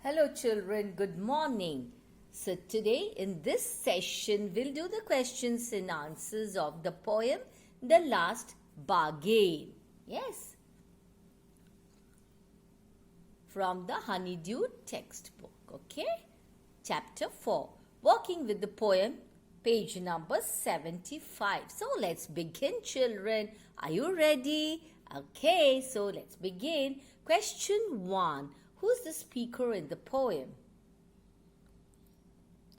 Hello children, good morning. So today in this session we'll do the questions and answers of the poem The Last Bargain. Yes. From the Honeydew textbook. Okay. Chapter 4. Working with the poem, page number 75. So let's begin children. Are you ready? Okay, so let's begin. Question 1. Who's the speaker in the poem?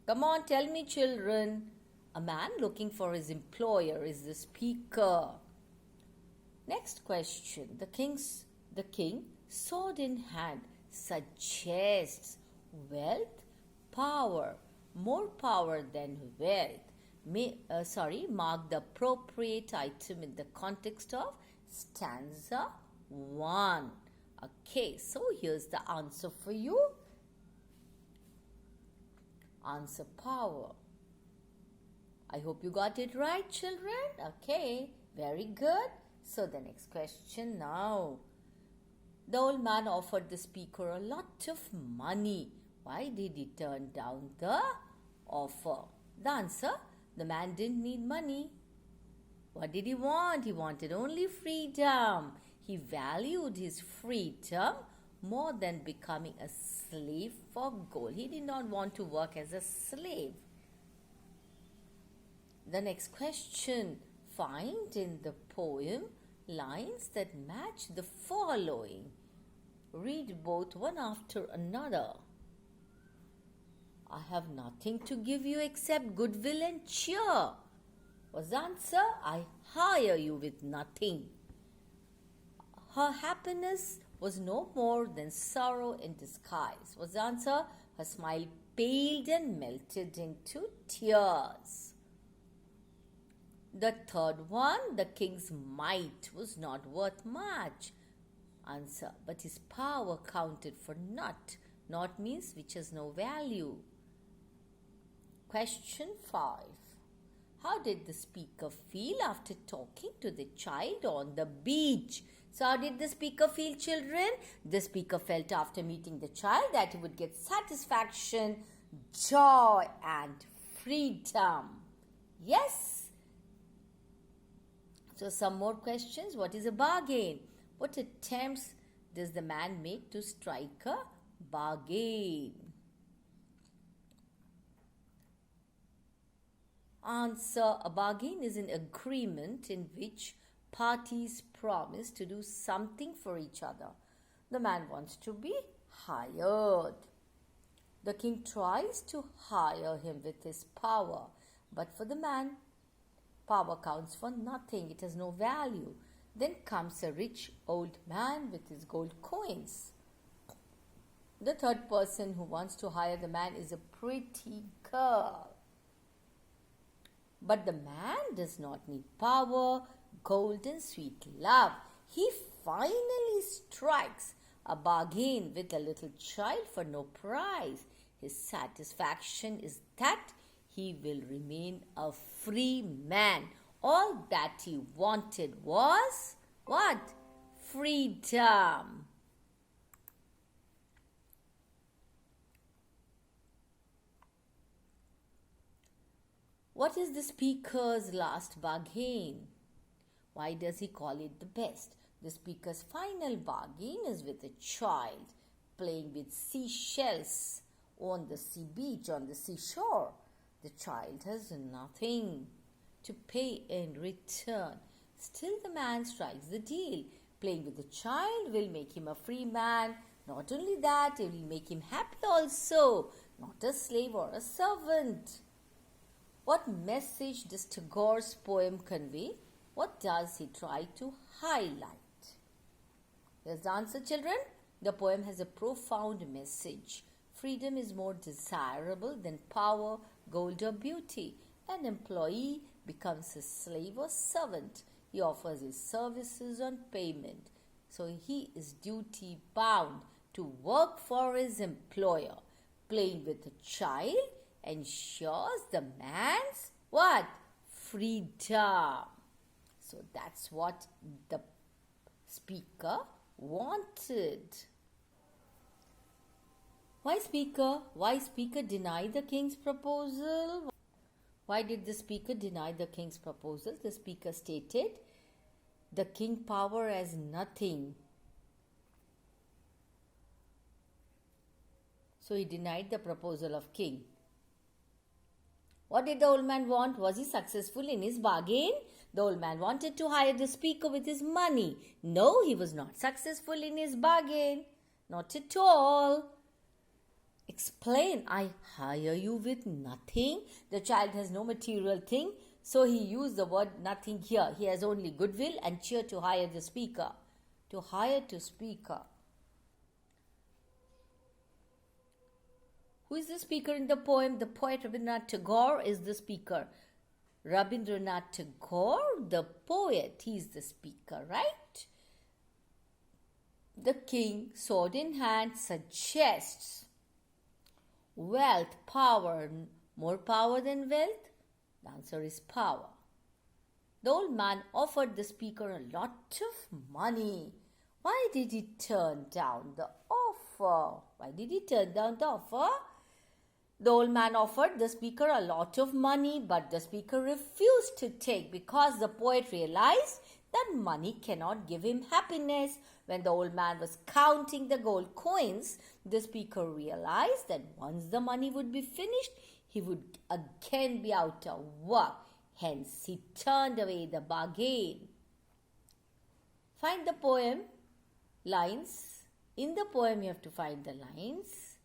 Come on, tell me children. A man looking for his employer is the speaker. Next question. The king, sword in hand, suggests wealth, power, more power than wealth. Mark the appropriate item in the context of stanza 1. Okay, so here's the answer for you. Answer power. I hope you got it right, children. Okay, very good. So the next question now. The old man offered the speaker a lot of money. Why did he turn down the offer? The answer, the man didn't need money. What did he want? He wanted only freedom. He valued his freedom more than becoming a slave for gold. He did not want to work as a slave. The next question. Find in the poem lines that match the following. Read both one after another. I have nothing to give you except goodwill and cheer. Was the answer? I hire you with nothing. Her happiness was no more than sorrow in disguise. Was the answer? Her smile paled and melted into tears. The third one, the king's might was not worth much. Answer, but his power counted for naught. Naught means which has no value. Question 5. How did the speaker feel after talking to the child on the beach? So how did the speaker feel, children? The speaker felt after meeting the child that he would get satisfaction, joy and freedom. Yes? So some more questions. What is a bargain? What attempts does the man make to strike a bargain? Answer, a bargain is an agreement in which parties promise to do something for each other. The man wants to be hired. The king tries to hire him with his power, but for the man, power counts for nothing. It has no value. Then comes a rich old man with his gold coins. The third person who wants to hire the man is a pretty girl. But the man does not need power, gold and sweet love. He finally strikes a bargain with a little child for no price. His satisfaction is that he will remain a free man. All that he wanted was what? Freedom. What is the speaker's last bargain? Why does he call it the best? The speaker's final bargain is with a child playing with seashells on the sea beach, on the seashore. The child has nothing to pay in return. Still the man strikes the deal. Playing with the child will make him a free man. Not only that, it will make him happy also, not a slave or a servant. What message does Tagore's poem convey? What does he try to highlight? Here's the answer, children. The poem has a profound message. Freedom is more desirable than power, gold or beauty. An employee becomes a slave or servant. He offers his services on payment. So he is duty bound to work for his employer. Playing with a child ensures the man's what? Freedom. So that's what the speaker wanted. Why speaker deny the king's proposal? Why did the speaker deny the king's proposal? The speaker stated the king power as nothing. So he denied the proposal of king. What did the old man want? Was he successful in his bargain? The old man wanted to hire the speaker with his money. No, he was not successful in his bargain. Not at all. Explain. I hire you with nothing. The child has no material thing. So he used the word nothing here. He has only goodwill and cheer to hire the speaker. To hire to speaker. Who is the speaker in the poem? The poet Rabindranath Tagore is the speaker. Rabindranath Tagore, the poet, he is the speaker, right? The king, sword in hand, suggests wealth, power, more power than wealth? The answer is power. The old man offered the speaker a lot of money. Why did he turn down the offer? Why did he turn down the offer? The old man offered the speaker a lot of money, but the speaker refused to take because the poet realized that money cannot give him happiness. When the old man was counting the gold coins, the speaker realized that once the money would be finished, he would again be out of work. Hence, he turned away the bargain. Find the poem lines. In the poem, you have to find the lines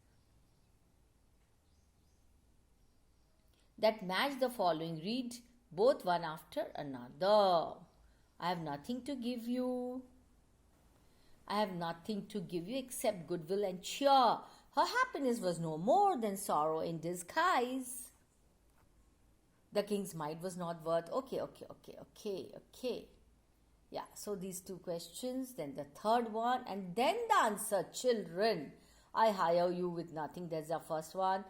that match the following. Read both one after another. I have nothing to give you. I have nothing to give you except goodwill and cheer. Her happiness was no more than sorrow in disguise. The king's might was not worth. Okay. Yeah, so these two questions, then the third one, and then the answer. Children, I hire you with nothing. There's our first one.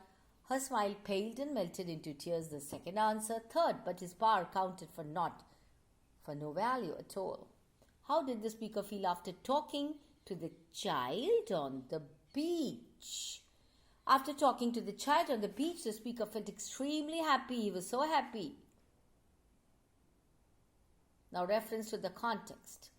Her smile paled and melted into tears. The second answer. Third, but his power counted for naught, for no value at all. How did the speaker feel after talking to the child on the beach? After talking to the child on the beach, the speaker felt extremely happy. He was so happy. Now, reference to the context.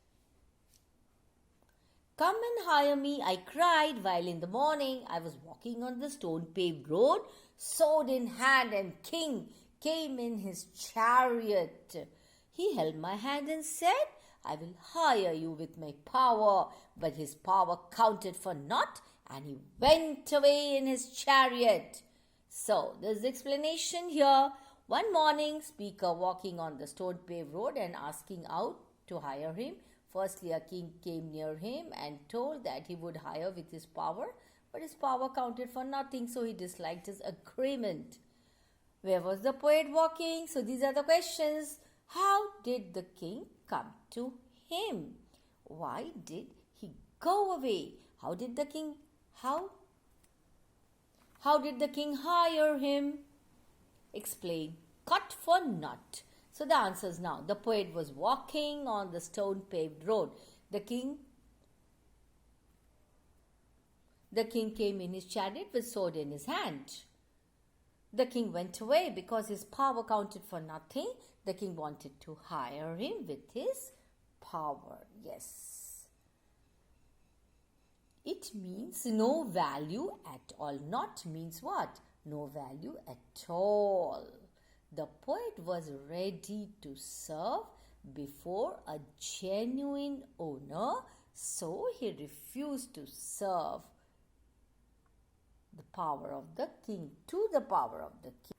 Come and hire me, I cried, while in the morning I was walking on the stone-paved road, sword in hand, and king came in his chariot. He held my hand and said, I will hire you with my power. But his power counted for naught, and he went away in his chariot. So, there's the explanation here. One morning, speaker walking on the stone-paved road and asking out to hire him. Firstly, a king came near him and told that he would hire with his power, but his power counted for nothing, so he disliked his agreement. Where was the poet walking? So these are the questions. How did the king come to him? Why did he go away? How did the king hire him? Explain. Cut for naught. So the answers now. The poet was walking on the stone-paved road. The king came in his chariot with sword in his hand. The king went away because his power counted for nothing. The king wanted to hire him with his power. Yes. It means no value at all. Not means what? No value at all. The poet was ready to serve before a genuine owner, so he refused to serve the power of the king, to the power of the king.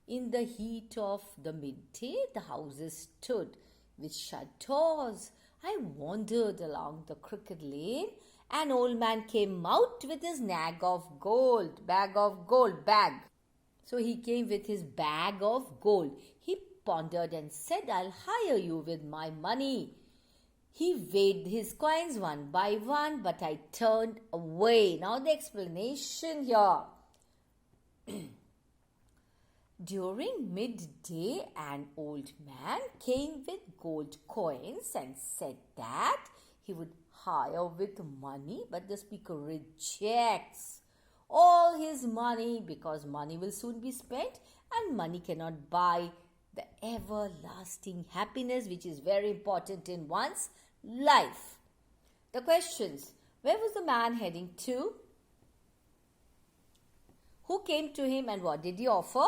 In the heat of the midday, the houses stood with shut doors. I wandered along the crooked lane. An old man came out with his bag of gold. So he came with his bag of gold. He pondered and said, I'll hire you with my money. He weighed his coins one by one, but I turned away. Now the explanation here. During midday, an old man came with gold coins and said that he would hire with money, but the speaker rejects all his money because money will soon be spent and money cannot buy the everlasting happiness which is very important in one's life. The questions: where was the man heading to? Who came to him and what did he offer?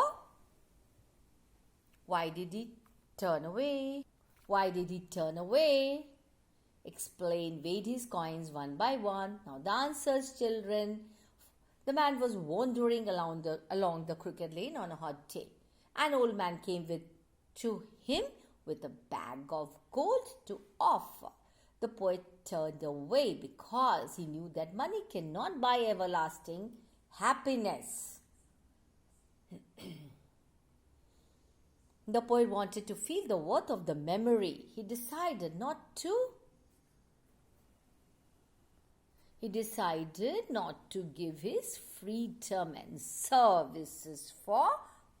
Why did he turn away? Why did he turn away? Explain, weighed his coins one by one. Now the answers, children. The man was wandering along the crooked lane on a hot day. An old man came to him with a bag of gold to offer. The poet turned away because he knew that money cannot buy everlasting happiness. The poet wanted to feel the worth of the memory. He decided not to give his freedom and services for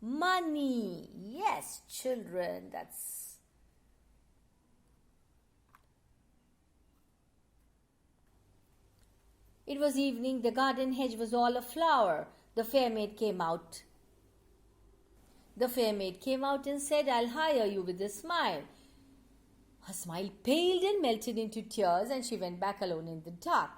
money. Yes, children, that's It was evening. The garden hedge was all aflower. The fair maid came out. And said, "I'll hire you," with a smile. Her smile paled and melted into tears, and she went back alone in the dark.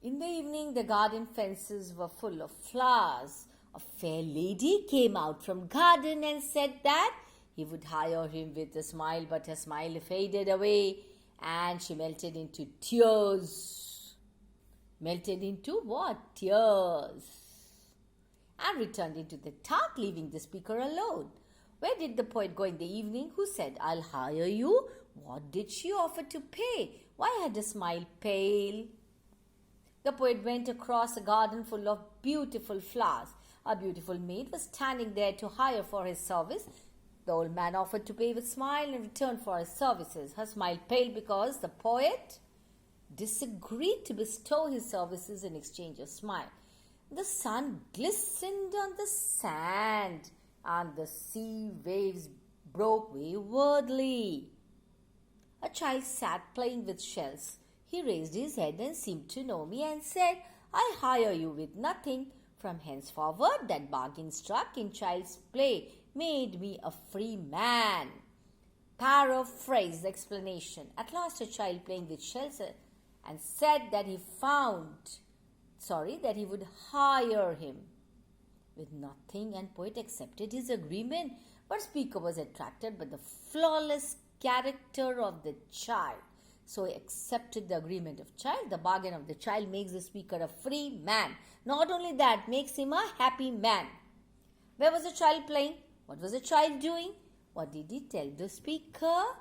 In the evening, the garden fences were full of flowers. A fair lady came out from garden and said that he would hire him with a smile, but her smile faded away and she melted into tears. Melted into what? Tears. And returned into the dark, leaving the speaker alone. Where did the poet go in the evening? Who said, "I'll hire you"? What did she offer to pay? Why had her smile pale? The poet went across a garden full of beautiful flowers. A beautiful maid was standing there to hire for his service. The old man offered to pay with a smile in return for his services. Her smile paled because the poet disagreed to bestow his services in exchange of smile. The sun glistened on the sand and the sea waves broke waywardly. A child sat playing with shells. He raised his head and seemed to know me and said, "I hire you with nothing." From henceforward, that bargain struck in child's play made me a free man. Paraphrase the explanation. At last, a child playing with shells and said that he would hire him with nothing, and poet accepted his agreement. But speaker was attracted by the flawless character of the child. So he accepted the agreement of child. The bargain of the child makes the speaker a free man. Not only that, makes him a happy man. Where was the child playing? What was the child doing? What did he tell the speaker?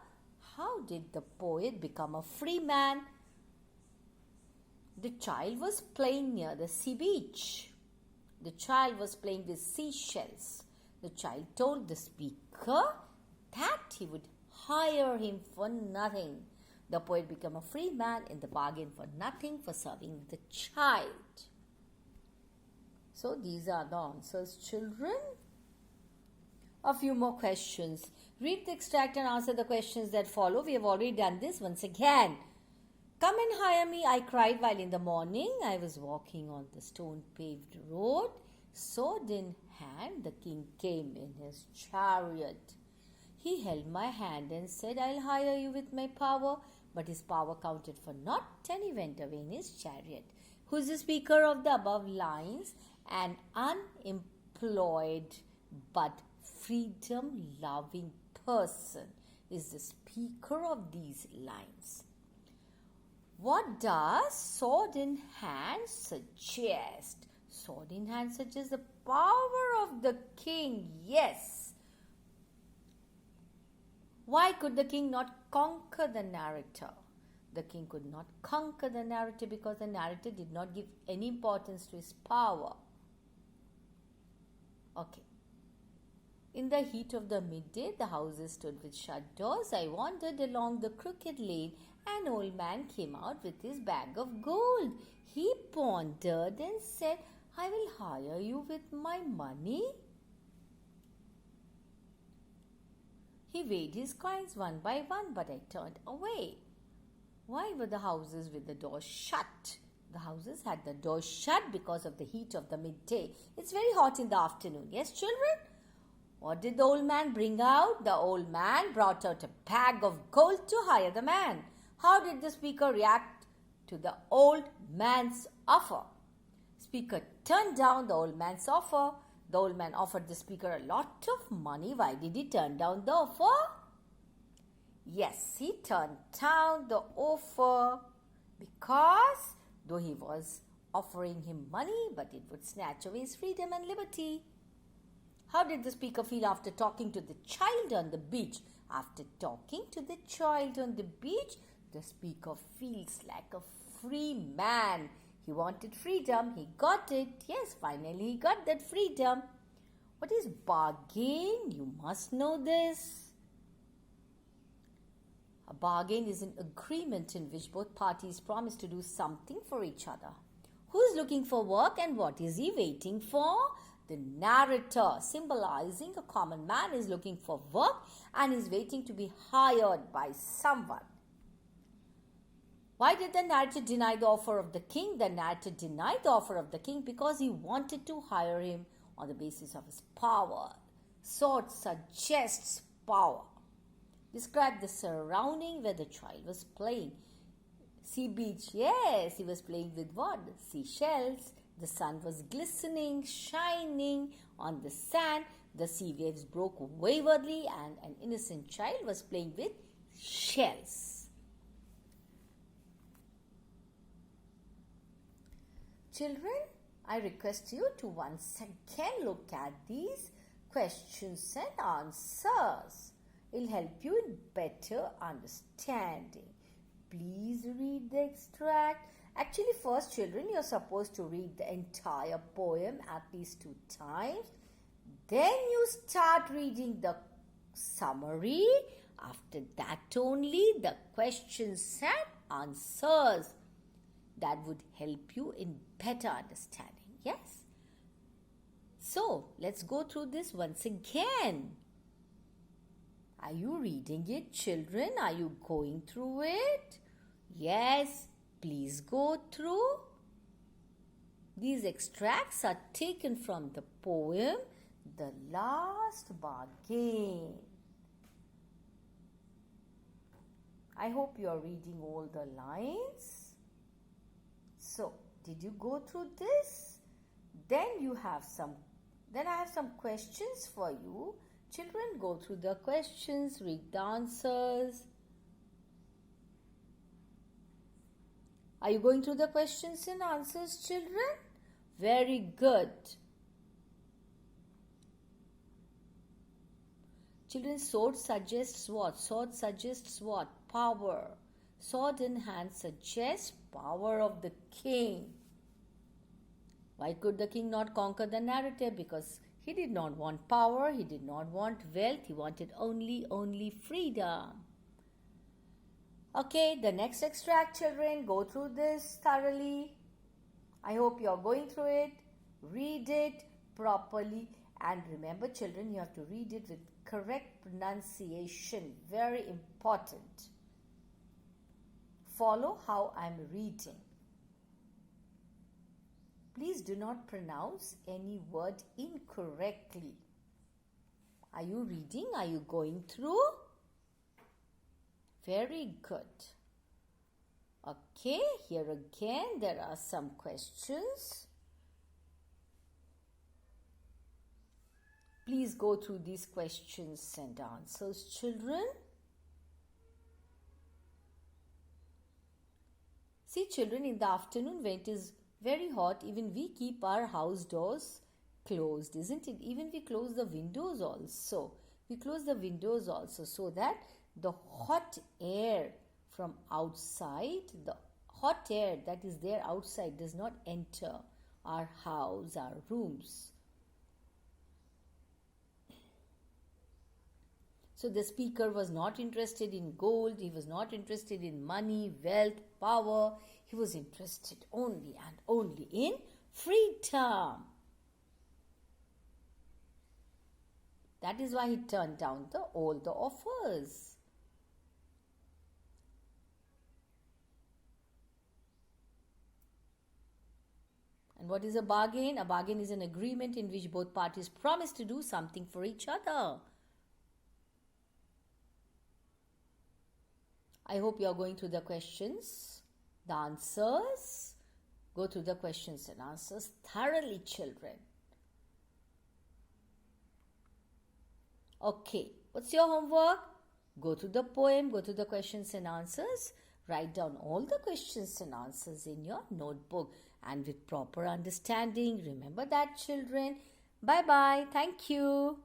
How did the poet become a free man? The child was playing near the sea beach. The child was playing with seashells. The child told the speaker that he would hire him for nothing. The poet became a free man in the bargain for nothing for serving the child. So these are the answers, children. A few more questions. Read the extract and answer the questions that follow. We have already done this once again. "Come and hire me," I cried while in the morning I was walking on the stone-paved road. Sword in hand, the king came in his chariot. He held my hand and said, "I'll hire you with my power." But his power counted for naught, and he went away in his chariot. Who is the speaker of the above lines? An unemployed but freedom-loving person is the speaker of these lines. What does sword in hand suggest? Sword in hand suggests the power of the king. Yes. Why could the king not conquer the narrator? The king could not conquer the narrator because the narrator did not give any importance to his power. Okay. In the heat of the midday, the houses stood with shut doors. I wandered along the crooked lane. An old man came out with his bag of gold. He pondered and said, "I will hire you with my money." He weighed his coins one by one, but I turned away. Why were the houses with the doors shut? The houses had the doors shut because of the heat of the midday. It's very hot in the afternoon. Yes, children? What did the old man bring out? The old man brought out a bag of gold to hire the man. How did the speaker react to the old man's offer? Speaker turned down the old man's offer. The old man offered the speaker a lot of money. Why did he turn down the offer? Yes, he turned down the offer because though he was offering him money, but it would snatch away his freedom and liberty. How did the speaker feel after talking to the child on the beach? After talking to the child on the beach, the speaker feels like a free man. He wanted freedom. He got it. Yes, finally he got that freedom. What is bargain? You must know this. A bargain is an agreement in which both parties promise to do something for each other. Who is looking for work and what is he waiting for? The narrator, symbolizing a common man, is looking for work and is waiting to be hired by someone. Why did the narrator deny the offer of the king? The narrator denied the offer of the king because he wanted to hire him on the basis of his power. Sword suggests power. Describe the surrounding where the child was playing. Sea beach, yes, he was playing with what? Seashells. The sun was glistening, shining on the sand. The sea waves broke waywardly and an innocent child was playing with shells. Children, I request you to once again look at these questions and answers. It will help you in better understanding. Please read the extract. Actually, first, children, you're supposed to read the entire poem at least 2 times. Then you start reading the summary. After that only, the questions and answers. That would help you in better understanding. Yes? So, let's go through this once again. Are you reading it, children? Are you going through it? Yes, please go through. These extracts are taken from the poem, The Last Bargain. I hope you are reading all the lines. So, did you go through this? Then I have some questions for you. Children, go through the questions, read the answers. Are you going through the questions and answers, children? Very good. Children, sword suggests what? Sword suggests what? Power. Sword in hand suggests power of the king. Why could the king not conquer the narrator? Because he did not want power, he did not want wealth, he wanted only freedom. Okay, the next extract, children, go through this thoroughly. I hope you are going through it. Read it properly. And remember, children, you have to read it with correct pronunciation. Very important. Follow how I am reading. Please do not pronounce any word incorrectly. Are you reading? Are you going through? Very good. Okay, here again there are some questions. Please go through these questions and answers, children. See, children, in the afternoon when it is very hot, even we keep our house doors closed, isn't it? Even we close the windows also. We close the windows also so that the hot air from outside, the hot air that is there outside does not enter our house, our rooms. So the speaker was not interested in gold, he was not interested in money, wealth, power. He was interested only and only in freedom. That is why he turned down all the offers. And what is a bargain? A bargain is an agreement in which both parties promise to do something for each other. I hope you are going through the questions, the answers. Go through the questions and answers thoroughly, children. Okay, what's your homework? Go through the poem, go through the questions and answers. Write down all the questions and answers in your notebook and with proper understanding. Remember that, children. Bye-bye. Thank you.